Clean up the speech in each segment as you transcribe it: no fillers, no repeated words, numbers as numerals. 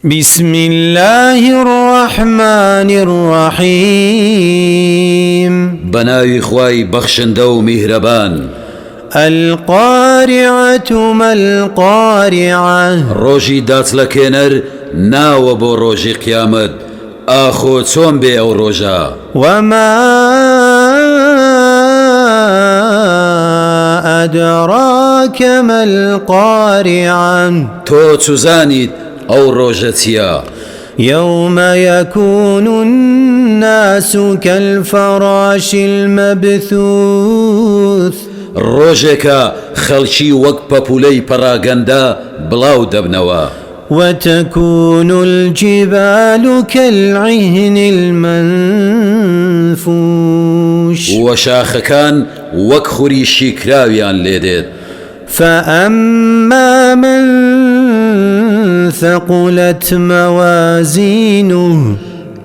بسم الله الرحمن الرحيم بناوي خواي بخشندو مهربان. القارعة ما القارعة روجي دات لكينر ناو بو روجي قيامت آخو تون بي او روجا. وما أدراك ما القارعة تو تزانيت او روجتيا. يوم يكون الناس كالفراش المبثوث روجكا خلشي وك بابولي پراغندا بلاو دبنوا. وتكون الجبال كالعهن المنفوش وشاخكان وك خوريشي كراويان ليدت. فأما من ثقلت موازينه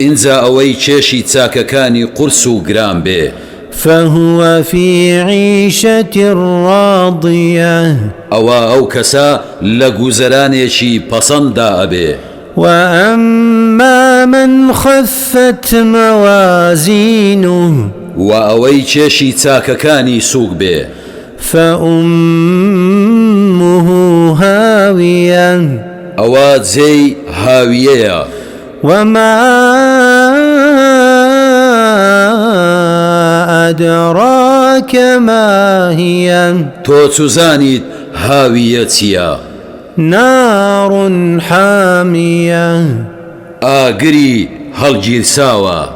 انزا اوي چشي تاككاني قرسو گرام بي فهو في عيشة راضية او كسا لگوزرانيشي پسندا ابي. وأما من خفت موازينه اوي چشي تاككاني سوق بي فأمه هاوية اوات زي هاوية. وما أدراك ما هي تو تزانيت هاويتيا. نار حامية آگري هالجيرساوا.